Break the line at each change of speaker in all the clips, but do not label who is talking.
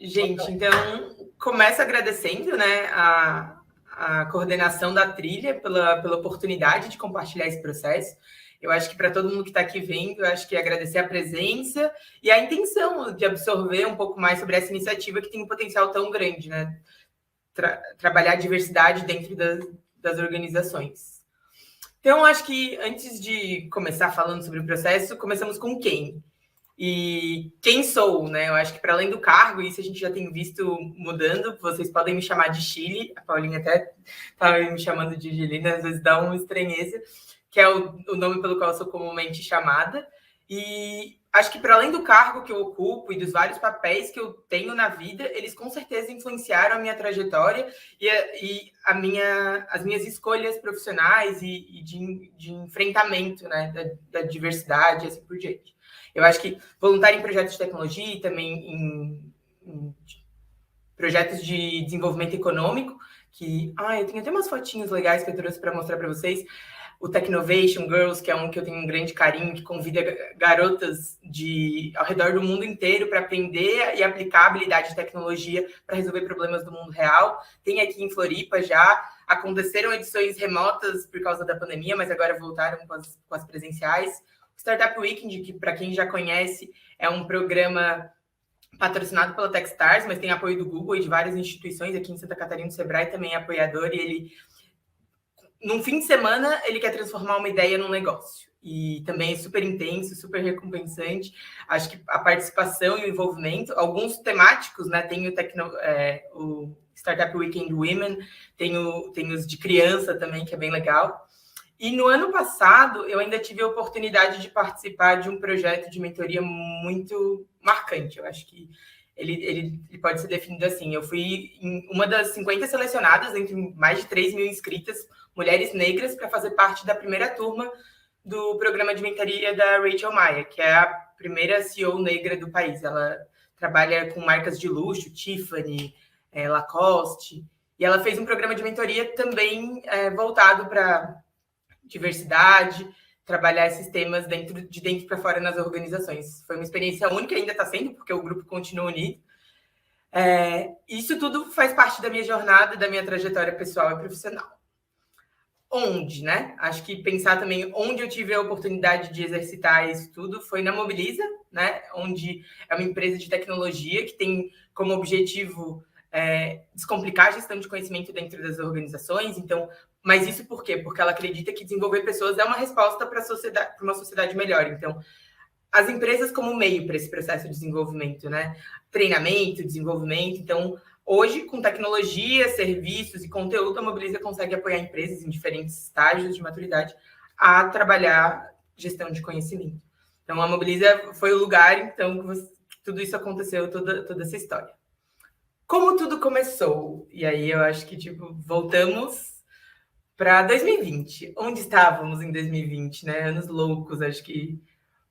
Gente, então, começo agradecendo, né, a coordenação da trilha pela oportunidade de compartilhar esse processo. Eu acho que para todo mundo que está aqui vendo, eu acho que agradecer a presença e a intenção de absorver um pouco mais sobre essa iniciativa que tem um potencial tão grande, né? Trabalhar a diversidade dentro das organizações. Então, acho que antes de começar falando sobre o processo, começamos com quem? E quem sou, né? Eu acho que para além do cargo, isso a gente já tem visto mudando. Vocês podem me chamar de Chile, a Paulinha até estava me chamando de Angelina, às vezes dá uma estranheza, que é o nome pelo qual eu sou comumente chamada. E acho que para além do cargo que eu ocupo e dos vários papéis que eu tenho na vida, eles com certeza influenciaram a minha trajetória e as minhas escolhas profissionais e de enfrentamento, né, da diversidade e assim por diante. Eu acho que voluntário em projetos de tecnologia e também em projetos de desenvolvimento econômico, que... eu tenho até umas fotinhas legais que eu trouxe para mostrar para vocês. O Technovation Girls, que é um que eu tenho um grande carinho, que convida garotas ao redor do mundo inteiro para aprender e aplicar a habilidade de tecnologia para resolver problemas do mundo real. Tem aqui em Floripa já. Aconteceram edições remotas por causa da pandemia, mas agora voltaram com as presenciais. Startup Weekend, que para quem já conhece, é um programa patrocinado pela Techstars, mas tem apoio do Google e de várias instituições. Aqui em Santa Catarina, o Sebrae também é apoiador, e ele, num fim de semana, ele quer transformar uma ideia num negócio. E também é super intenso, super recompensante. Acho que a participação e o envolvimento, alguns temáticos, né? Tem o Startup Weekend Women, tem os de criança também, que é bem legal. E no ano passado, eu ainda tive a oportunidade de participar de um projeto de mentoria muito marcante. Eu acho que ele pode ser definido assim. Eu fui uma das 50 selecionadas, entre mais de 3 mil inscritas, mulheres negras, para fazer parte da primeira turma do programa de mentoria da Rachel Maia, que é a primeira CEO negra do país. Ela trabalha com marcas de luxo, Tiffany, Lacoste, e ela fez um programa de mentoria também voltado para diversidade, trabalhar esses temas de dentro para fora nas organizações. Foi uma experiência única, ainda está sendo, porque o grupo continua unido. Isso tudo faz parte da minha jornada, da minha trajetória pessoal e profissional. Onde, né? Acho que pensar também onde eu tive a oportunidade de exercitar isso tudo foi na Mobiliza, né? Onde é uma empresa de tecnologia que tem como objetivo descomplicar a gestão de conhecimento dentro das organizações. Então, mas isso por quê? Porque ela acredita que desenvolver pessoas é uma resposta para uma sociedade melhor. Então, as empresas como meio para esse processo de desenvolvimento, né? Treinamento, desenvolvimento. Então, hoje, com tecnologia, serviços e conteúdo, a Mobiliza consegue apoiar empresas em diferentes estágios de maturidade a trabalhar gestão de conhecimento. Então, a Mobiliza foi o lugar, então, que tudo isso aconteceu, toda essa história. Como tudo começou? E aí eu acho que, voltamos para 2020. Onde estávamos em 2020, né? Anos loucos, acho que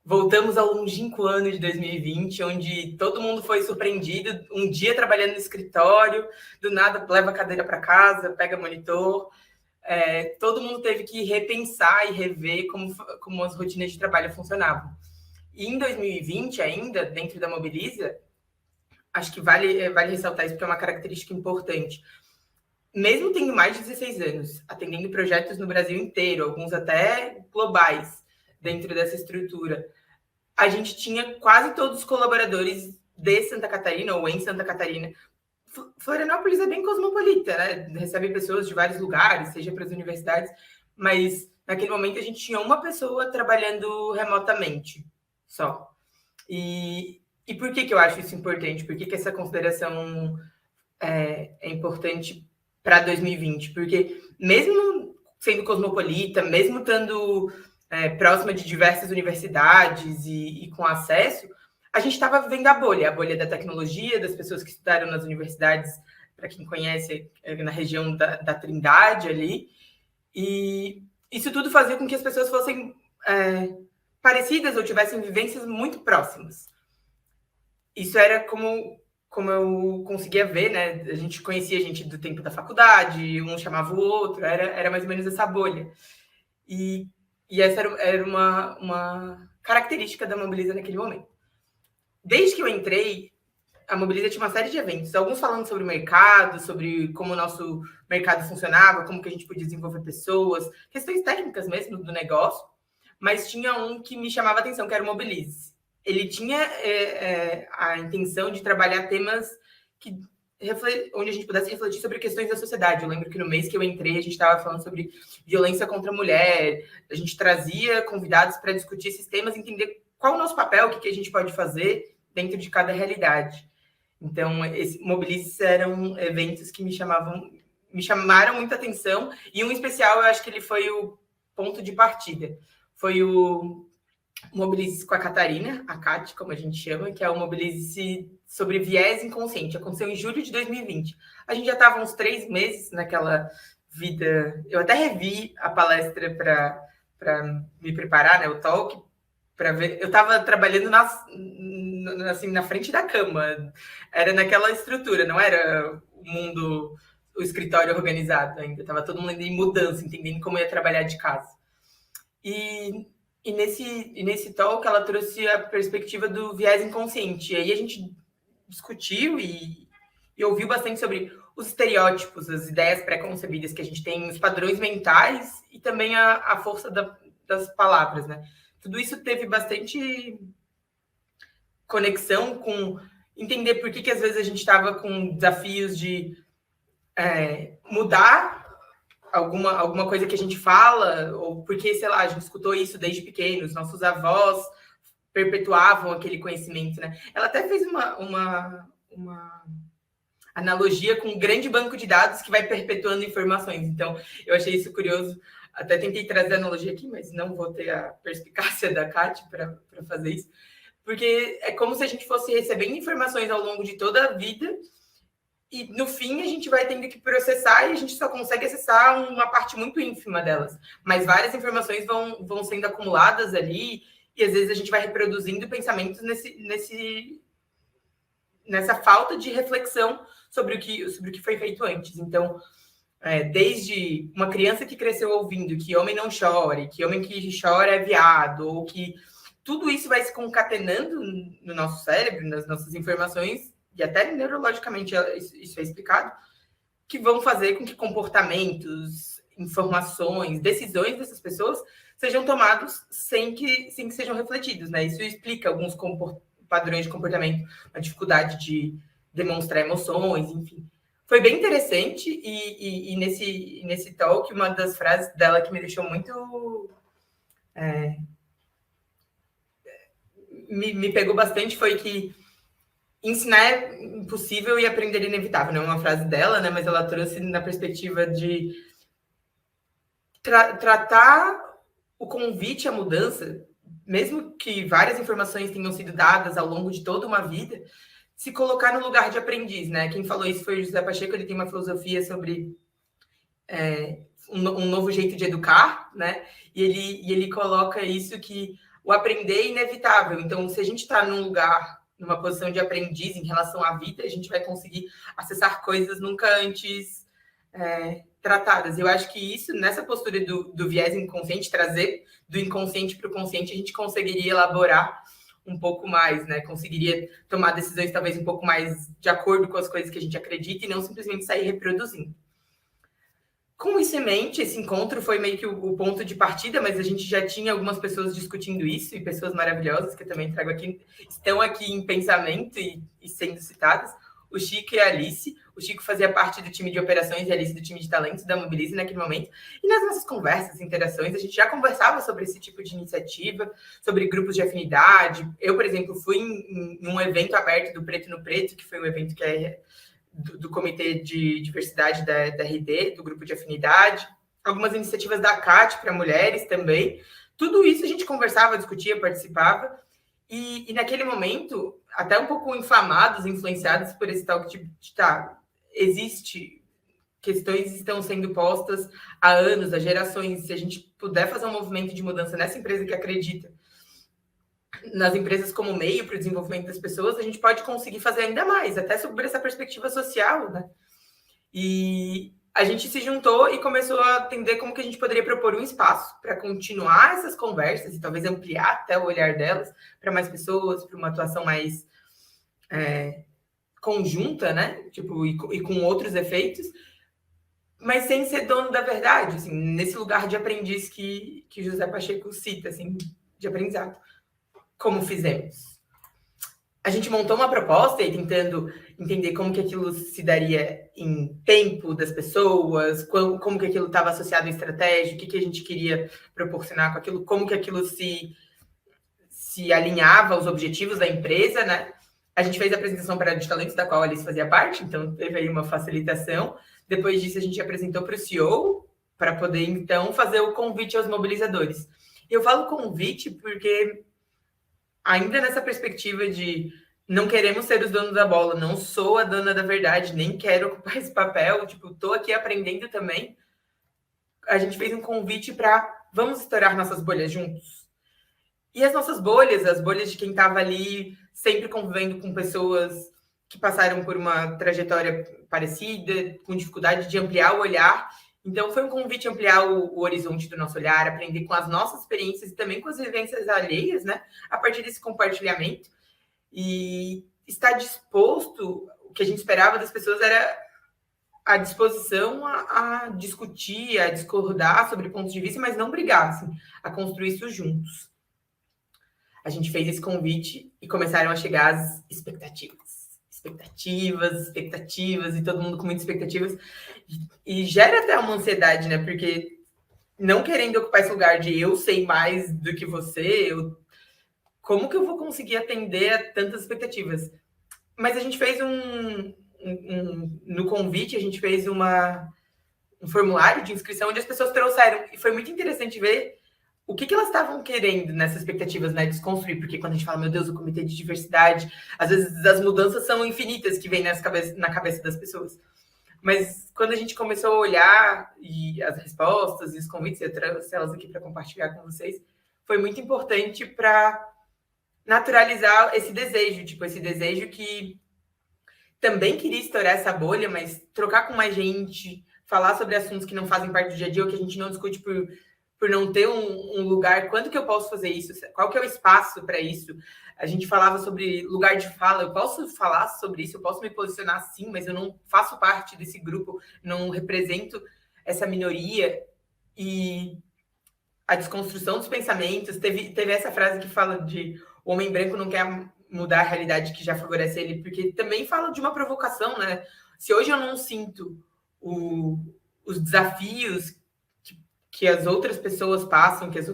voltamos ao longínquo ano de 2020, onde todo mundo foi surpreendido, um dia trabalhando no escritório, do nada leva a cadeira para casa, pega monitor. Todo mundo teve que repensar e rever como as rotinas de trabalho funcionavam. E em 2020 ainda, dentro da Mobiliza, acho que vale ressaltar isso porque é uma característica importante. Mesmo tendo mais de 16 anos, atendendo projetos no Brasil inteiro, alguns até globais, dentro dessa estrutura, a gente tinha quase todos os colaboradores de Santa Catarina ou em Santa Catarina. Florianópolis é bem cosmopolita, né? Recebe pessoas de vários lugares, seja para as universidades, mas naquele momento a gente tinha uma pessoa trabalhando remotamente só. E por que eu acho isso importante? Por que essa consideração é importante para 2020? Porque mesmo sendo cosmopolita, mesmo estando próxima de diversas universidades e com acesso, a gente estava vivendo a bolha da tecnologia, das pessoas que estudaram nas universidades, para quem conhece, na região da Trindade ali, e isso tudo fazia com que as pessoas fossem parecidas ou tivessem vivências muito próximas. Isso era como eu conseguia ver, né? A gente conhecia gente do tempo da faculdade, um chamava o outro, era mais ou menos essa bolha. E essa era uma característica da Mobiliza naquele momento. Desde que eu entrei, a Mobiliza tinha uma série de eventos, alguns falando sobre o mercado, sobre como o nosso mercado funcionava, como que a gente podia desenvolver pessoas, questões técnicas mesmo do negócio, mas tinha um que me chamava a atenção, que era o Mobilize. Ele tinha a intenção de trabalhar temas que onde a gente pudesse refletir sobre questões da sociedade. Eu lembro que no mês que eu entrei, a gente estava falando sobre violência contra a mulher, a gente trazia convidados para discutir esses temas, entender qual é o nosso papel, o que a gente pode fazer dentro de cada realidade. Então, Mobilize eram eventos que me chamaram muita atenção, e um especial, eu acho que ele foi o ponto de partida. Foi o Mobilize com a Catarina, a Cate, como a gente chama, que é o Mobilize sobre viés inconsciente. Aconteceu em julho de 2020. A gente já estava uns 3 meses naquela vida. Eu até revi a palestra para me preparar, né, o talk, para ver. Eu estava trabalhando assim, na frente da cama. Era naquela estrutura, não era o mundo, o escritório organizado ainda. Estava todo mundo em mudança, entendendo como ia trabalhar de casa. E nesse talk, ela trouxe a perspectiva do viés inconsciente. E aí a gente discutiu e ouviu bastante sobre os estereótipos, as ideias pré-concebidas que a gente tem, os padrões mentais e também a força das palavras, né? Tudo isso teve bastante conexão com entender por que às vezes a gente estava com desafios de mudar alguma coisa que a gente fala, ou porque, sei lá, a gente escutou isso desde pequenos, nossos avós perpetuavam aquele conhecimento, né? Ela até fez uma analogia com um grande banco de dados que vai perpetuando informações. Então, eu achei isso curioso. Até tentei trazer a analogia aqui, mas não vou ter a perspicácia da Cate para fazer isso. Porque é como se a gente fosse recebendo informações ao longo de toda a vida e, no fim, a gente vai tendo que processar e a gente só consegue acessar uma parte muito ínfima delas. Mas várias informações vão sendo acumuladas ali e, às vezes, a gente vai reproduzindo pensamentos nessa falta de reflexão sobre o que foi feito antes. Então, desde uma criança que cresceu ouvindo que homem não chora, que homem que chora é viado, ou que tudo isso vai se concatenando no nosso cérebro, nas nossas informações, e até neurologicamente isso é explicado, que vão fazer com que comportamentos, informações, decisões dessas pessoas sejam tomados sem que sejam refletidos, né? Isso explica alguns padrões de comportamento, a dificuldade de demonstrar emoções, enfim. Foi bem interessante e nesse talk, uma das frases dela que me deixou muito... me pegou bastante foi que ensinar é impossível e aprender é inevitável. Não é uma frase dela, né? Mas ela trouxe na perspectiva de tratar o convite à mudança, mesmo que várias informações tenham sido dadas ao longo de toda uma vida, se colocar no lugar de aprendiz, né? Quem falou isso foi o José Pacheco. Ele tem uma filosofia sobre um novo jeito de educar, né? E ele coloca isso, que o aprender é inevitável. Então, se a gente está numa posição de aprendiz em relação à vida, a gente vai conseguir acessar coisas nunca antes tratadas. Eu acho que isso, nessa postura do viés inconsciente, trazer do inconsciente para o consciente, a gente conseguiria elaborar um pouco mais, né? Conseguiria tomar decisões talvez um pouco mais de acordo com as coisas que a gente acredita e não simplesmente sair reproduzindo. Com isso em mente, esse encontro foi meio que o ponto de partida, mas a gente já tinha algumas pessoas discutindo isso, e pessoas maravilhosas que eu também trago aqui, estão aqui em pensamento e sendo citadas. O Chico e a Alice. O Chico fazia parte do time de operações e a Alice do time de talentos da Mobilize naquele momento. E nas nossas conversas, interações, a gente já conversava sobre esse tipo de iniciativa, sobre grupos de afinidade. Eu, por exemplo, fui em um evento aberto do Preto no Preto, que foi um evento que é do Comitê de Diversidade da RD, do Grupo de Afinidade, algumas iniciativas da CAT para mulheres também. Tudo isso a gente conversava, discutia, participava, e naquele momento, até um pouco inflamados, influenciados por esse tal tipo de existe, questões estão sendo postas há anos, há gerações. Se a gente puder fazer um movimento de mudança nessa empresa que acredita nas empresas como meio para o desenvolvimento das pessoas, a gente pode conseguir fazer ainda mais, até sobre essa perspectiva social, né? E a gente se juntou e começou a entender como que a gente poderia propor um espaço para continuar essas conversas e talvez ampliar até o olhar delas para mais pessoas, para uma atuação mais conjunta, né? Tipo, e com outros efeitos, mas sem ser dono da verdade, assim, nesse lugar de aprendiz que José Pacheco cita, assim, de aprendizado. Como fizemos? A gente montou uma proposta e tentando entender como que aquilo se daria em tempo das pessoas, como que aquilo estava associado à estratégia, o que a gente queria proporcionar com aquilo, como que aquilo se alinhava aos objetivos da empresa, né? A gente fez a apresentação para a de talentos, da qual a Alice fazia parte, então teve aí uma facilitação. Depois disso, a gente apresentou para o CEO, para poder, então, fazer o convite aos mobilizadores. Eu falo convite porque, ainda nessa perspectiva de não queremos ser os donos da bola, não sou a dona da verdade, nem quero ocupar esse papel, tipo, estou aqui aprendendo também, a gente fez um convite para vamos estourar nossas bolhas juntos. E as nossas bolhas, as bolhas de quem estava ali sempre convivendo com pessoas que passaram por uma trajetória parecida, com dificuldade de ampliar o olhar. Então, foi um convite a ampliar o horizonte do nosso olhar, aprender com as nossas experiências e também com as vivências alheias, né? A partir desse compartilhamento. E estar disposto, o que a gente esperava das pessoas era a disposição a discutir, a discordar sobre pontos de vista, mas não brigar, assim, a construir isso juntos. A gente fez esse convite e começaram a chegar as expectativas, e todo mundo com muitas expectativas. E gera até uma ansiedade, né? Porque não querendo ocupar esse lugar de eu sei mais do que você, como que eu vou conseguir atender a tantas expectativas? Mas a gente fez no convite, a gente fez um formulário de inscrição onde as pessoas trouxeram, e foi muito interessante ver o que elas estavam querendo nessas expectativas, né? Desconstruir, porque quando a gente fala, meu Deus, o comitê de diversidade, às vezes as mudanças são infinitas que vêm na cabeça das pessoas. Mas quando a gente começou a olhar e as respostas e os convites, eu trouxe elas aqui para compartilhar com vocês, foi muito importante para naturalizar esse desejo, tipo, esse desejo que também queria estourar essa bolha, mas trocar com mais gente, falar sobre assuntos que não fazem parte do dia a dia, ou que a gente não discute por não ter um lugar. Quando que eu posso fazer isso? Qual que é o espaço para isso? A gente falava sobre lugar de fala. Eu posso falar sobre isso, eu posso me posicionar sim, mas eu não faço parte desse grupo, não represento essa minoria. E a desconstrução dos pensamentos. Teve essa frase que fala de o homem branco não quer mudar a realidade que já favorece ele, porque também fala de uma provocação, né? Se hoje eu não sinto os desafios que as outras pessoas passam, que os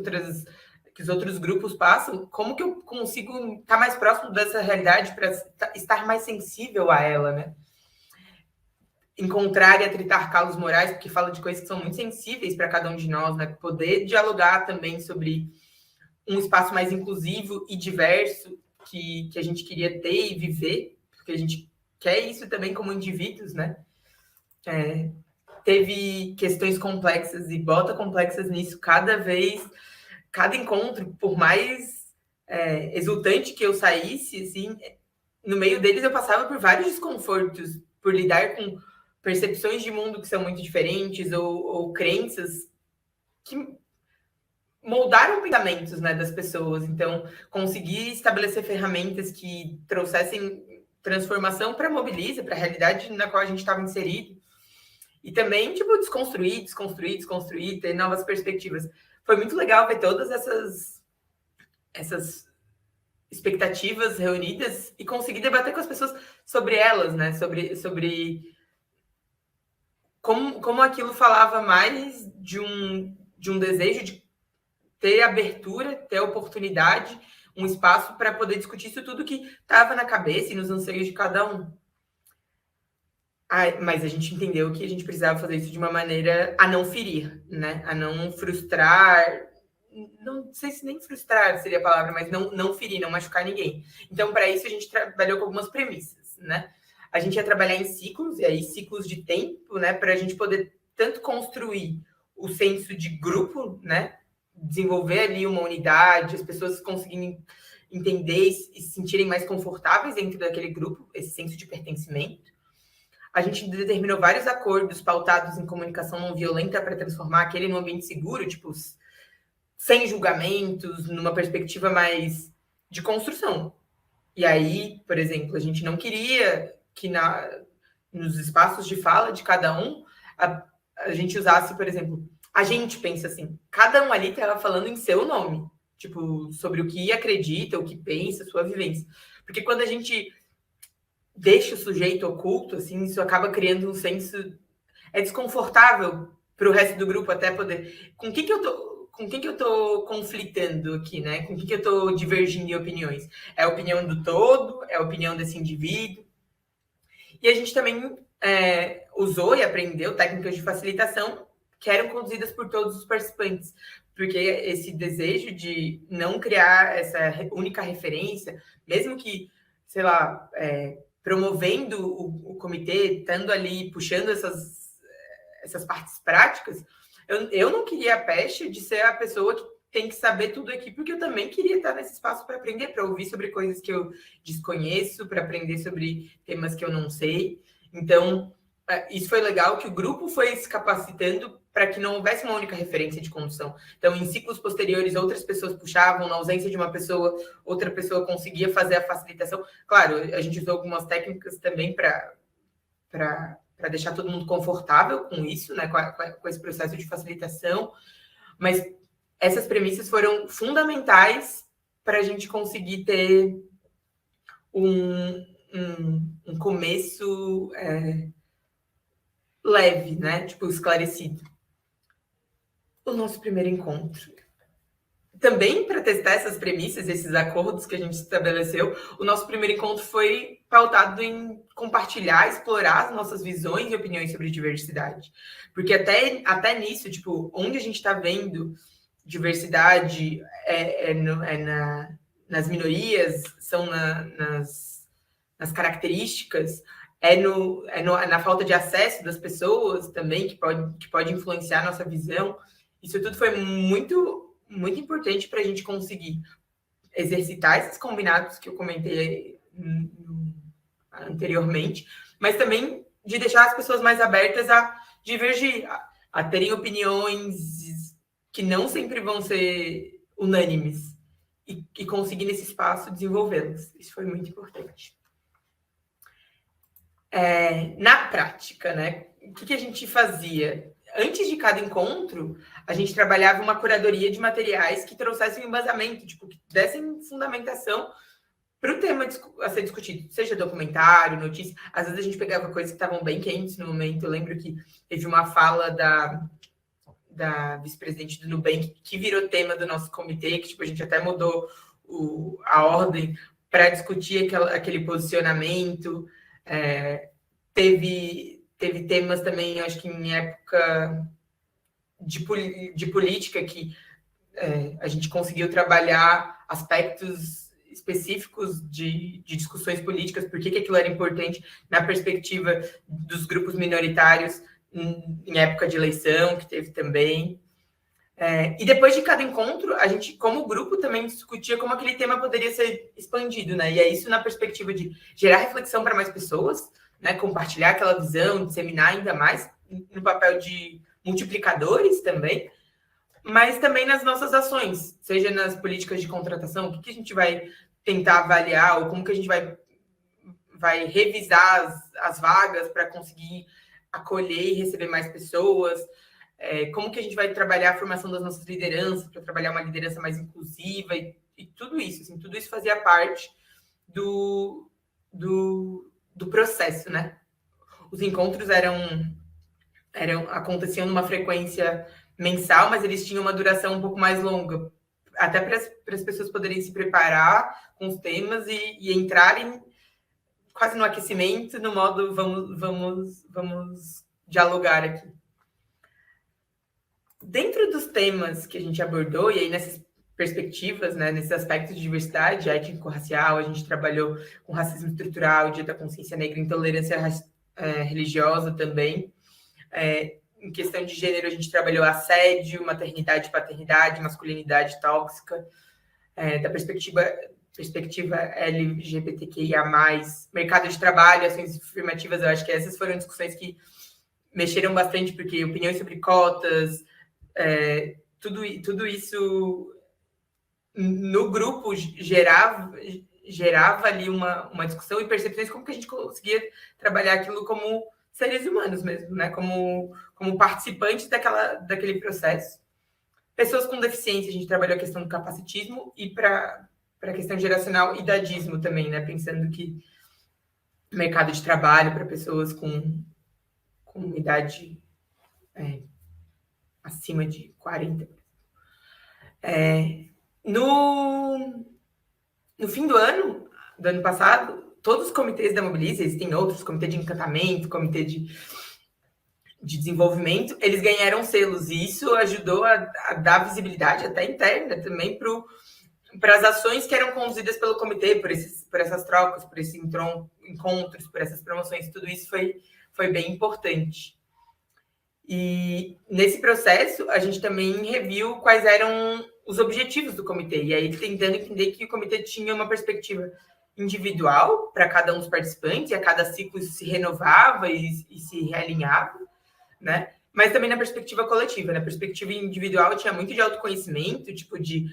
outros grupos passam, como que eu consigo estar mais próximo dessa realidade para estar mais sensível a ela, né? Encontrar e atritar Carlos Moraes, porque fala de coisas que são muito sensíveis para cada um de nós, né? Poder dialogar também sobre um espaço mais inclusivo e diverso que a gente queria ter e viver, porque a gente quer isso também como indivíduos, né? Teve questões complexas e bota complexas nisso cada encontro, por mais exultante que eu saísse, assim, no meio deles eu passava por vários desconfortos, por lidar com percepções de mundo que são muito diferentes ou crenças que moldaram pensamentos, né, das pessoas. Então, conseguir estabelecer ferramentas que trouxessem transformação para a Mobiliza, para a realidade na qual a gente estava inserido. E também, tipo, desconstruir, ter novas perspectivas. Foi muito legal ver todas essas expectativas reunidas e conseguir debater com as pessoas sobre elas, né? Sobre como aquilo falava mais de um desejo de ter abertura, ter oportunidade, um espaço para poder discutir isso tudo que estava na cabeça e nos anseios de cada um. Mas a gente entendeu que a gente precisava fazer isso de uma maneira a não ferir, né? A não frustrar. Não sei se nem frustrar seria a palavra, mas não ferir, não machucar ninguém. Então, para isso, a gente trabalhou com algumas premissas, né? A gente ia trabalhar em ciclos, e aí ciclos de tempo, né? Para a gente poder tanto construir o senso de grupo, né? Desenvolver ali uma unidade, as pessoas conseguirem entender e se sentirem mais confortáveis dentro daquele grupo, esse senso de pertencimento. A gente determinou vários acordos pautados em comunicação não violenta para transformar aquele num ambiente seguro, tipo, sem julgamentos, numa perspectiva mais de construção. E aí, por exemplo, a gente não queria que nos espaços de fala de cada um, a gente usasse, por exemplo, a gente pensa assim, cada um ali estava falando em seu nome, tipo, sobre o que acredita, o que pensa, sua vivência. Porque quando a gente deixa o sujeito oculto, assim, isso acaba criando um senso... É desconfortável para o resto do grupo até poder... Com quem que eu tô conflitando aqui, né? Com quem que eu tô divergindo em opiniões? É a opinião do todo? É a opinião desse indivíduo? E a gente também usou e aprendeu técnicas de facilitação que eram conduzidas por todos os participantes, porque esse desejo de não criar essa única referência, mesmo que, sei lá, promovendo o comitê, estando ali, puxando essas partes práticas, eu não queria a pecha de ser a pessoa que tem que saber tudo aqui, porque eu também queria estar nesse espaço para aprender, para ouvir sobre coisas que eu desconheço, para aprender sobre temas que eu não sei. Então, isso foi legal, que o grupo foi se capacitando para que não houvesse uma única referência de condução. Então, em ciclos posteriores, outras pessoas puxavam, na ausência de uma pessoa, outra pessoa conseguia fazer a facilitação. Claro, a gente usou algumas técnicas também para deixar todo mundo confortável com isso, né, com esse processo de facilitação, mas essas premissas foram fundamentais para a gente conseguir ter um começo leve, né? Tipo, esclarecido. O nosso primeiro encontro. Também para testar essas premissas, esses acordos que a gente estabeleceu, o nosso primeiro encontro foi pautado em compartilhar, explorar as nossas visões e opiniões sobre diversidade. Porque até nisso, tipo, onde a gente está vendo diversidade nas minorias, são nas características, na falta de acesso das pessoas também, que pode influenciar a nossa visão. Isso tudo foi muito, muito importante para a gente conseguir exercitar esses combinados que eu comentei anteriormente, mas também de deixar as pessoas mais abertas a divergir, a terem opiniões que não sempre vão ser unânimes e conseguir nesse espaço desenvolvê-las. Isso foi muito importante. Na prática, né? O que a gente fazia? Antes de cada encontro, a gente trabalhava uma curadoria de materiais que trouxessem um embasamento, tipo, que dessem fundamentação para o tema a ser discutido, seja documentário, notícia. Às vezes a gente pegava coisas que estavam bem quentes no momento. Eu lembro que teve uma fala da vice-presidente do Nubank que virou tema do nosso comitê, que tipo, a gente até mudou a ordem para discutir aquele posicionamento. Teve temas também, acho que em época de política, que a gente conseguiu trabalhar aspectos específicos de discussões políticas, por que aquilo era importante na perspectiva dos grupos minoritários em época de eleição, que teve também. E depois de cada encontro, a gente, como grupo, também discutia como aquele tema poderia ser expandido, né? E é isso na perspectiva de gerar reflexão para mais pessoas, né? Compartilhar aquela visão, disseminar ainda mais, no papel de multiplicadores também, mas também nas nossas ações, seja nas políticas de contratação, o que a gente vai tentar avaliar, ou como que a gente vai revisar as vagas para conseguir acolher e receber mais pessoas, como que a gente vai trabalhar a formação das nossas lideranças, para trabalhar uma liderança mais inclusiva, e tudo isso, assim, tudo isso fazia parte do processo, né? Os encontros aconteciam numa frequência mensal, mas eles tinham uma duração um pouco mais longa, até para as pessoas poderem se preparar com os temas e entrarem quase no aquecimento, no modo vamos dialogar aqui. Dentro dos temas que a gente abordou, e aí nessas perspectivas, né, nesses aspectos de diversidade étnico-racial, a gente trabalhou com racismo estrutural, dia da consciência negra, intolerância religiosa também. Em questão de gênero, a gente trabalhou assédio, maternidade e paternidade, masculinidade tóxica. Da perspectiva LGBTQIA+, mercado de trabalho, ações afirmativas, eu acho que essas foram discussões que mexeram bastante, porque opiniões sobre cotas, tudo isso no grupo gerava ali uma discussão e percepções como que a gente conseguia trabalhar aquilo como seres humanos mesmo, né? Como participantes daquele processo. Pessoas com deficiência, a gente trabalhou a questão do capacitismo e para a questão geracional, idadismo também, né? Pensando que mercado de trabalho para pessoas com idade acima de 40. No fim do ano passado, todos os comitês da Mobilize, existem outros, comitê de encantamento, comitê de desenvolvimento, eles ganharam selos, e isso ajudou a dar visibilidade até interna também para as ações que eram conduzidas pelo comitê, por essas trocas, por esses encontros, por essas promoções, tudo isso foi bem importante. E nesse processo, a gente também reviu quais eram os objetivos do comitê, e aí tentando entender que o comitê tinha uma perspectiva individual para cada um dos participantes, e a cada ciclo isso se renovava e se realinhava, né? Mas também na perspectiva coletiva. Na perspectiva individual tinha muito de autoconhecimento, tipo de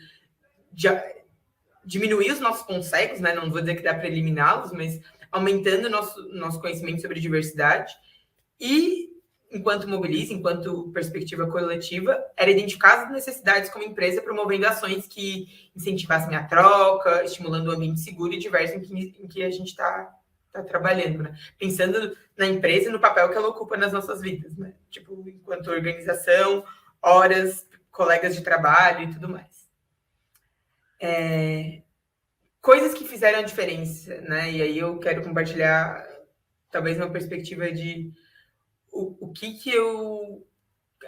diminuir os nossos pontos cegos, né? Não vou dizer que dá para eliminá-los, mas aumentando o nosso conhecimento sobre diversidade. E, enquanto Mobilize, enquanto perspectiva coletiva, era identificar as necessidades como empresa, promovendo ações que incentivassem a troca, estimulando um ambiente seguro e diverso em que a gente está trabalhando, né? Pensando na empresa e no papel que ela ocupa nas nossas vidas, né? Tipo, enquanto organização, horas, colegas de trabalho e tudo mais. Coisas que fizeram a diferença, né? E aí eu quero compartilhar talvez uma perspectiva de o que eu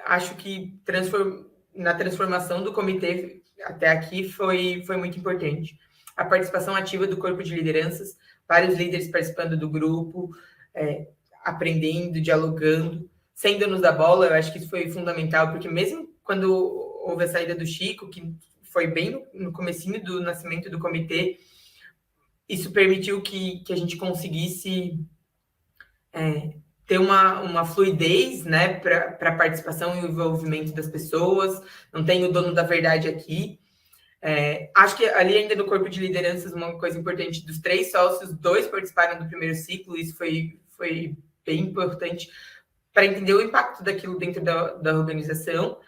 acho que na transformação do comitê até aqui foi muito importante. A participação ativa do corpo de lideranças, vários líderes participando do grupo, aprendendo, dialogando, sem donos da bola. Eu acho que isso foi fundamental, porque mesmo quando houve a saída do Chico, que foi bem no comecinho do nascimento do comitê, isso permitiu que a gente conseguisse ter uma fluidez, né, para a participação e o envolvimento das pessoas. Não tem o dono da verdade aqui. Acho que ali ainda no corpo de lideranças, uma coisa importante, dos 3 sócios, 2 participaram do primeiro ciclo. Isso foi bem importante para entender o impacto daquilo dentro da organização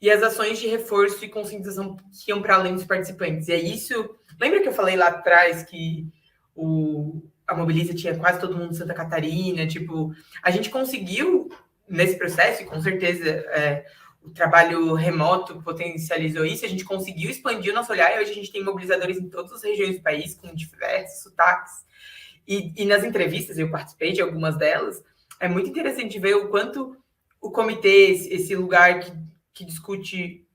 e as ações de reforço e conscientização que iam para além dos participantes. E é isso. Lembra que eu falei lá atrás que a Mobilize tinha quase todo mundo de Santa Catarina? Tipo, a gente conseguiu nesse processo, e com certeza o trabalho remoto potencializou isso, a gente conseguiu expandir o nosso olhar, e hoje a gente tem mobilizadores em todas as regiões do país, com diversos sotaques. E nas entrevistas, eu participei de algumas delas, é muito interessante ver o quanto o comitê, esse lugar que discute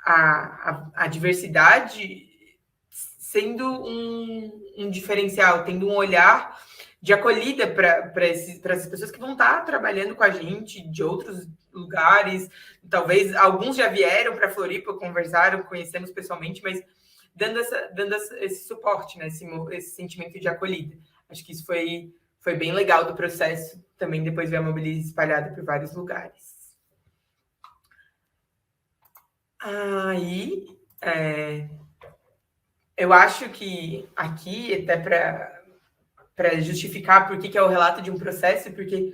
a diversidade, sendo um diferencial, tendo um olhar de acolhida para essas pessoas que vão estar trabalhando com a gente de outros lugares. Talvez alguns já vieram para Floripa, conversaram, conhecemos pessoalmente, mas dando esse suporte, né? Esse sentimento de acolhida. Acho que isso foi bem legal do processo, também depois ver a Mobilize espalhada por vários lugares. Aí, eu acho que aqui, até para justificar por que é o relato de um processo, porque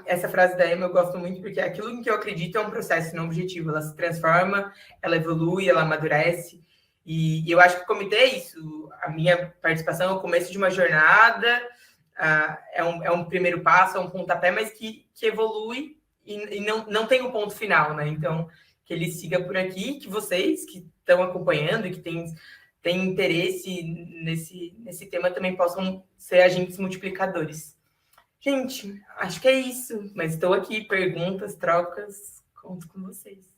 essa frase da Emma eu gosto muito, porque aquilo em que eu acredito é um processo, não objetivo. Ela se transforma, ela evolui, ela amadurece. E eu acho que o comitê é isso. A minha participação é o começo de uma jornada, é um primeiro passo, é um pontapé, mas que evolui e não tem um ponto final, né? Então, que ele siga por aqui, que vocês que estão acompanhando e que têm interesse nesse tema também possam ser agentes multiplicadores. Gente, acho que é isso, mas estou aqui, perguntas, trocas, conto com vocês.